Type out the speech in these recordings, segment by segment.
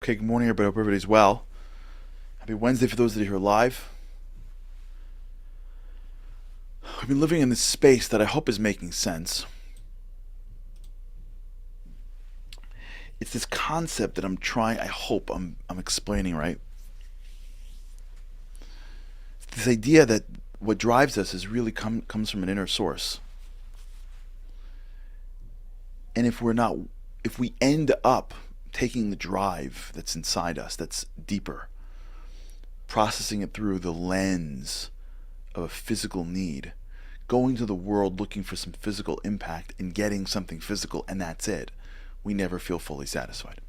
Okay, good morning, everybody. Hope everybody's well. Happy Wednesday for those that are here live. We've been living in this space that I hope is making sense. It's this concept that I hope I'm explaining right. It's this idea that what drives us is really comes from an inner source. And if we end up taking the drive that's inside us, that's deeper, processing it through the lens of a physical need, going to the world looking for some physical impact and getting something physical, and that's it, we never feel fully satisfied.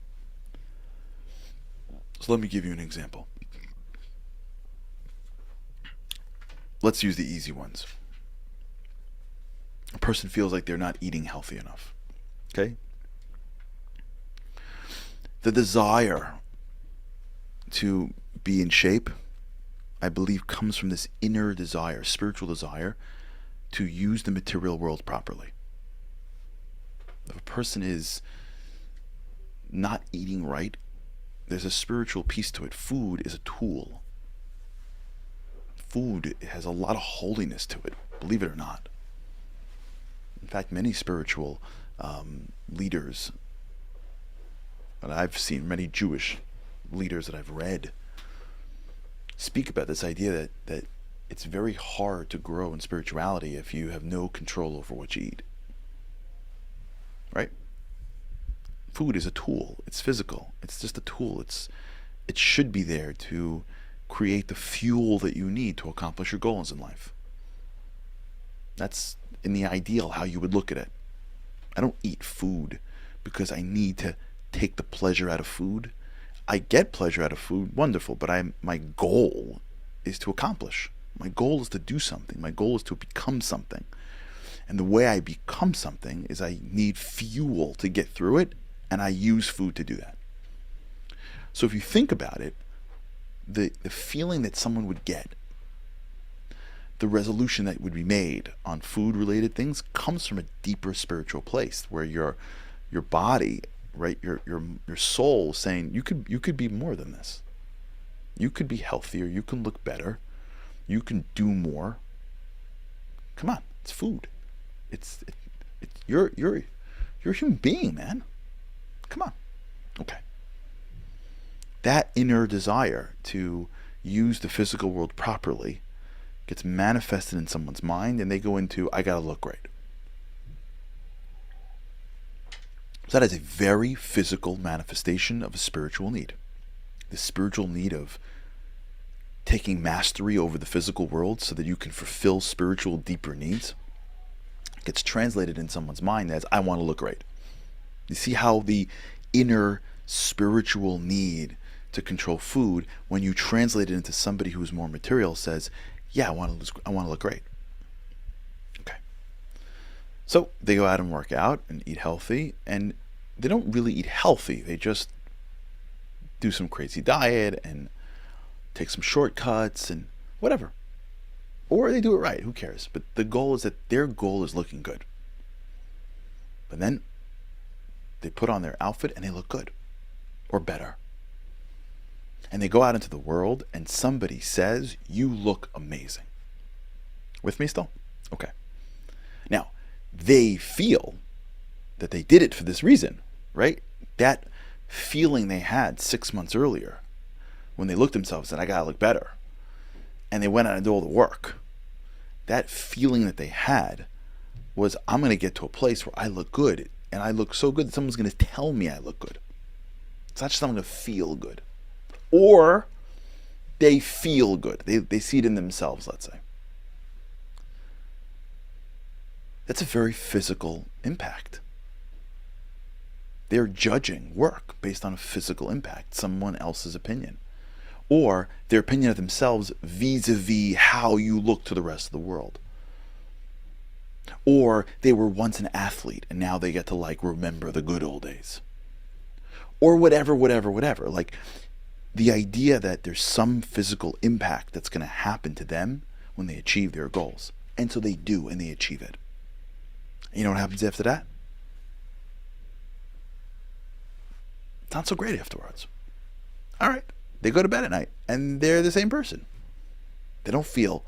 So let me give you an example. Let's use the easy ones. A person feels like they're not eating healthy enough. Okay? The desire to be in shape, I believe, comes from this inner desire, spiritual desire, to use the material world properly. If a person is not eating right, there's a spiritual piece to it. Food is a tool. Food has a lot of holiness to it, believe it or not. In fact, many spiritual leaders that I've seen, many Jewish leaders that I've read, speak about this idea that it's very hard to grow in spirituality if you have no control over what you eat. Right? Food is a tool. It's physical. It's just a tool. It should be there to create the fuel that you need to accomplish your goals in life. That's in the ideal how you would look at it. I don't eat food because I need to take the pleasure out of food. I get pleasure out of food, wonderful, but my goal is to accomplish. My goal is to do something. My goal is to become something. And the way I become something is I need fuel to get through it, and I use food to do that. So if you think about it, the feeling that someone would get, the resolution that would be made on food-related things comes from a deeper spiritual place where your body, right, your soul is saying you could be more than this. You could be healthier. You can look better. You can do more. Come on, it's food. You're a human being, man. Come on. Okay. That inner desire to use the physical world properly gets manifested in someone's mind, and they go into, I gotta look great. So that is a very physical manifestation of a spiritual need. The spiritual need of taking mastery over the physical world so that you can fulfill spiritual, deeper needs gets translated in someone's mind as, I want to look great. You see how the inner spiritual need to control food, when you translate it into somebody who's more material, says, yeah, I want to look great. Okay. So they go out and work out and eat healthy, and they don't really eat healthy. They just do some crazy diet and take some shortcuts and whatever. Or they do it right, who cares? But the goal is that their goal is looking good. But then they put on their outfit and they look good. Or better. And they go out into the world and somebody says, you look amazing. With me still? Okay. Now, they feel that they did it for this reason, right? That feeling they had 6 months earlier when they looked at themselves and said, I gotta look better. And they went out and did all the work. That feeling that they had was, I'm going to get to a place where I look good. And I look so good that someone's going to tell me I look good. It's not just I'm going to feel good. Or they feel good. They see it in themselves, let's say. That's a very physical impact. They're judging work based on a physical impact, someone else's opinion. Or their opinion of themselves vis-a-vis how you look to the rest of the world. Or they were once an athlete and now they get to remember the good old days. Or whatever. Like the idea that there's some physical impact that's going to happen to them when they achieve their goals. And so they do, and they achieve it. And you know what happens after that? It's not so great afterwards. All right. They go to bed at night and they're the same person. They don't feel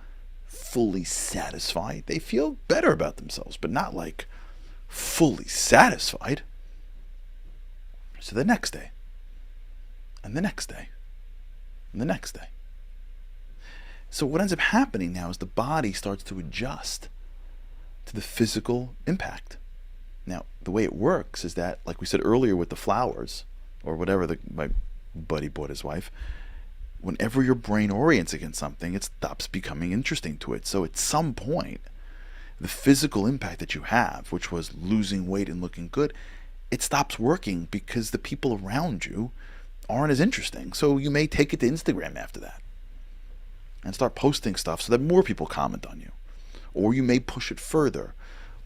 fully satisfied. They feel better about themselves, but not like fully satisfied. So the next day, and the next day, and the next day. So what ends up happening now is the body starts to adjust to the physical impact. Now, the way it works is that, like we said earlier with the flowers, or whatever my buddy bought his wife, whenever your brain orients against something, it stops becoming interesting to it. So at some point, the physical impact that you have, which was losing weight and looking good, it stops working because the people around you aren't as interesting. So you may take it to Instagram after that and start posting stuff so that more people comment on you. Or you may push it further.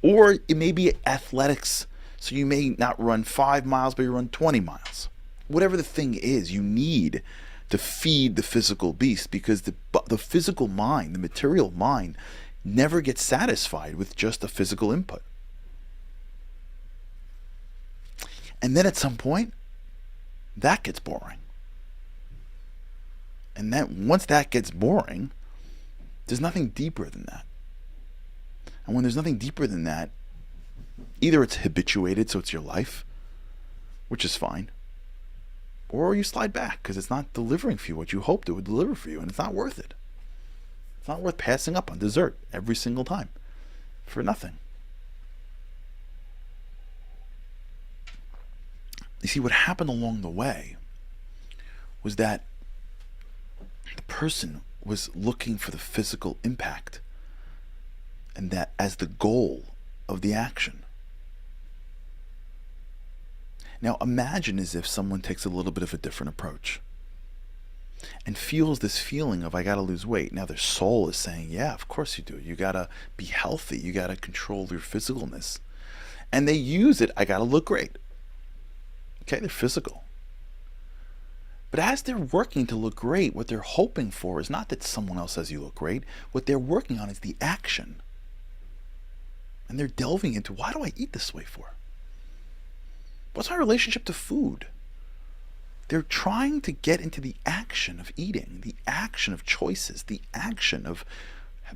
Or it may be athletics. So you may not run 5 miles, but you run 20 miles. Whatever the thing is, you need to feed the physical beast, because the physical mind, the material mind, never gets satisfied with just a physical input. And then at some point, that gets boring. And then once that gets boring, there's nothing deeper than that. And when there's nothing deeper than that, either it's habituated, so it's your life, which is fine, or you slide back because it's not delivering for you what you hoped it would deliver for you, and it's not worth it. It's not worth passing up on dessert every single time for nothing. You see, what happened along the way was that the person was looking for the physical impact, and that as the goal of the action. Now imagine as if someone takes a little bit of a different approach and feels this feeling of, I gotta lose weight. Now their soul is saying, yeah, of course you do. You gotta be healthy. You gotta control your physicalness. And they use it, I gotta look great. Okay, they're physical. But as they're working to look great, what they're hoping for is not that someone else says you look great. What they're working on is the action. And they're delving into, why do I eat this way for? What's my relationship to food? They're trying to get into the action of eating, the action of choices, the action of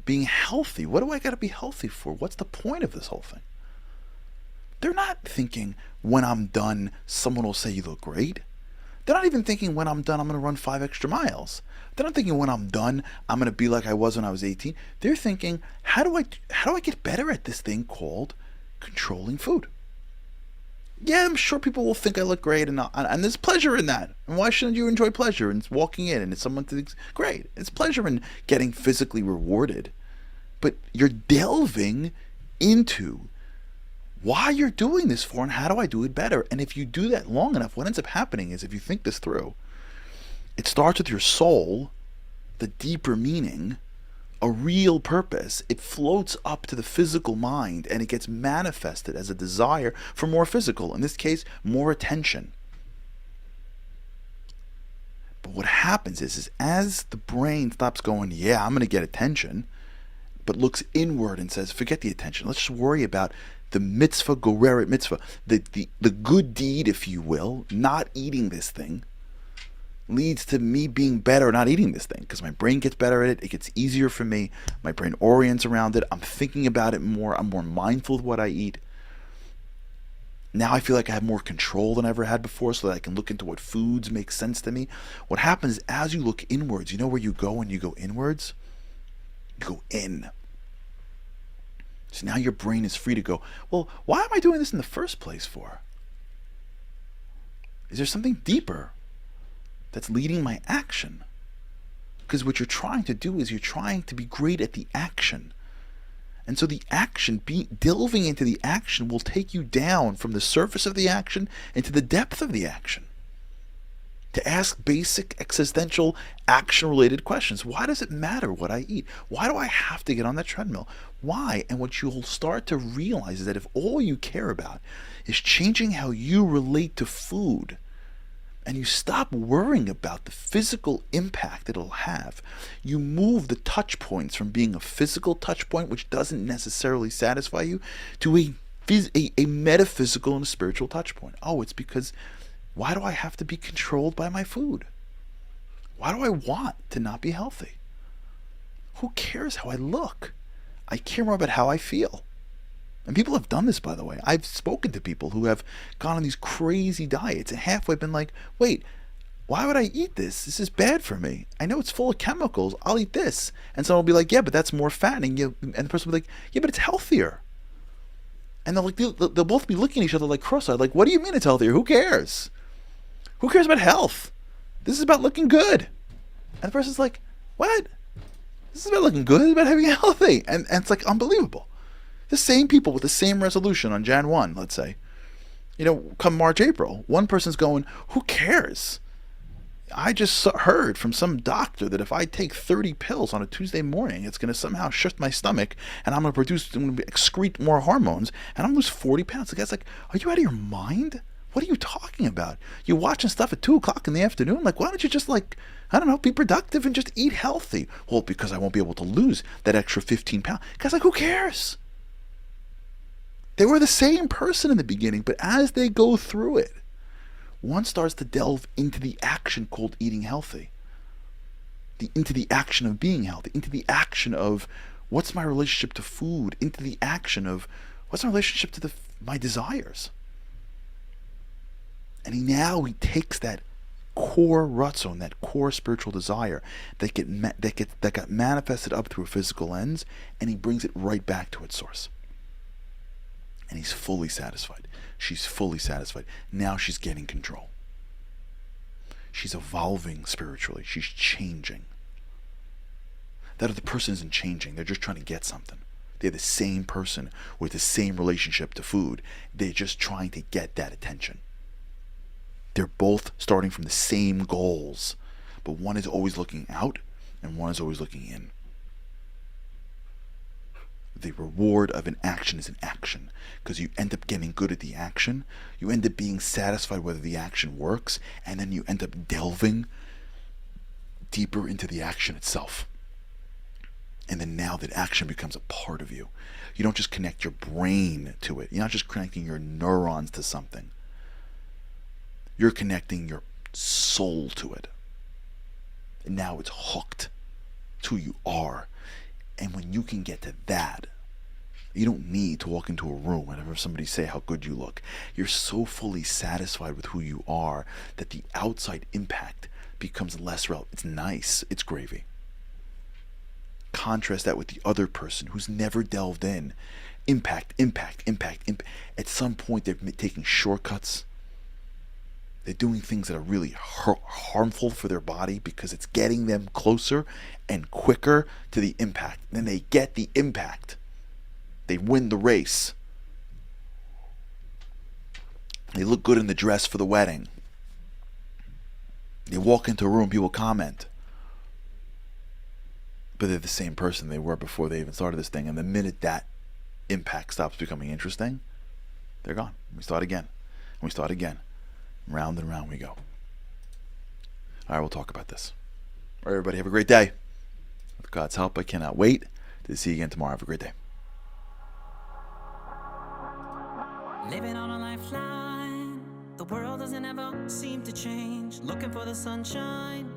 being healthy. What do I got to be healthy for? What's the point of this whole thing? They're not thinking, when I'm done, someone will say you look great. They're not even thinking, when I'm done, I'm going to run 5 extra miles. They're not thinking, when I'm done, I'm going to be like I was when I was 18. They're thinking, how do I get better at this thing called controlling food? Yeah, I'm sure people will think I look great, and there's pleasure in that. And why shouldn't you enjoy pleasure? And it's walking in, and it's someone thinks, great. It's pleasure in getting physically rewarded. But you're delving into why you're doing this for, and how do I do it better? And if you do that long enough, what ends up happening is, if you think this through, it starts with your soul, the deeper meaning, a real purpose. It floats up to the physical mind, and it gets manifested as a desire for more physical, in this case, more attention. But what happens is as the brain stops going, yeah, I'm going to get attention, but looks inward and says, forget the attention. Let's just worry about the mitzvah, goreret mitzvah, the good deed, if you will, not eating this thing, leads to me being better at not eating this thing, because my brain gets better at it. It gets easier for me. My brain orients around it. I'm thinking about it more. I'm more mindful of what I eat. Now I feel like I have more control than I ever had before, so that I can look into what foods make sense to me. What happens as you look inwards, you know where you go when you go inwards? You go in. So now your brain is free to go, well, why am I doing this in the first place for? Is there something deeper that's leading my action? Because what you're trying to do is you're trying to be great at the action. And so the action, delving into the action, will take you down from the surface of the action into the depth of the action. To ask basic existential action-related questions. Why does it matter what I eat? Why do I have to get on that treadmill? Why? And what you'll start to realize is that if all you care about is changing how you relate to food, and you stop worrying about the physical impact it'll have, you move the touch points from being a physical touch point, which doesn't necessarily satisfy you, to a metaphysical and a spiritual touch point. Oh, it's because, why do I have to be controlled by my food? Why do I want to not be healthy? Who cares how I look? I care more about how I feel. And people have done this, by the way. I've spoken to people who have gone on these crazy diets and halfway been like, wait, why would I eat this? This is bad for me. I know it's full of chemicals. I'll eat this. And someone will be like, yeah, but that's more fattening. And the person will be like, yeah, but it's healthier. And they'll both be looking at each other like cross-eyed, like, what do you mean it's healthier? Who cares? Who cares about health? This is about looking good. And the person's like, what? This is about looking good, it's about having healthy. And it's like unbelievable. The same people with the same resolution on Jan 1, let's say, come March, April, one person's going, who cares? I just heard from some doctor that if I take 30 pills on a Tuesday morning, it's going to somehow shift my stomach and I'm going to excrete more hormones and I'm going to lose 40 pounds. The guy's like, are you out of your mind? What are you talking about? You're watching stuff at 2 o'clock in the afternoon? Like, why don't you just be productive and just eat healthy? Well, because I won't be able to lose that extra 15 pounds. The guy's like, who cares? They were the same person in the beginning, but as they go through it, one starts to delve into the action called eating healthy, into the action of being healthy, into the action of what's my relationship to food, into the action of what's my relationship to my desires. And he takes that core ratzon, that core spiritual desire that got manifested up through a physical lens, and he brings it right back to its source. And he's fully satisfied. She's fully satisfied. Now she's getting control. She's evolving spiritually. She's changing. That other person isn't changing. They're just trying to get something. They're the same person with the same relationship to food. They're just trying to get that attention. They're both starting from the same goals, but one is always looking out and one is always looking in. The reward of an action is an action, because you end up getting good at the action. You end up being satisfied whether the action works, and then you end up delving deeper into the action itself. And then now that action becomes a part of you. You don't just connect your brain to it. You're not just connecting your neurons to something. You're connecting your soul to it. And now it's hooked to who you are. And when you can get to that, you don't need to walk into a room and have somebody say how good you look. You're so fully satisfied with who you are that the outside impact becomes less relevant. It's nice. It's gravy. Contrast that with the other person who's never delved in. Impact. At some point, they're taking shortcuts. They're doing things that are really harmful for their body because it's getting them closer and quicker to the impact. Then they get the impact. They win the race. They look good in the dress for the wedding. They walk into a room, people comment. But they're the same person they were before they even started this thing. And the minute that impact stops becoming interesting, they're gone. We start again. And we start again. Round and round we go. All right, we'll talk about this. All right, everybody, have a great day. With God's help, I cannot wait to see you again tomorrow. Have a great day. Living on a lifeline. The world doesn't ever seem to change. Looking for the sunshine,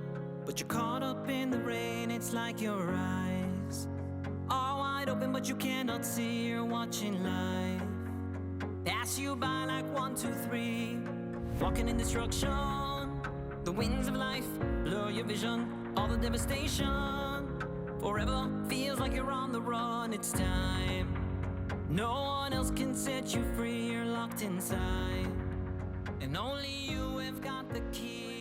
but you're caught up in the rain. It's like your eyes are wide open, but you cannot see. You're watching life pass you by like 1, 2, 3. Walking in destruction, the winds of life blur your vision. All the devastation, forever feels like you're on the run. It's time, no one else can set you free. You're locked inside, and only you have got the key.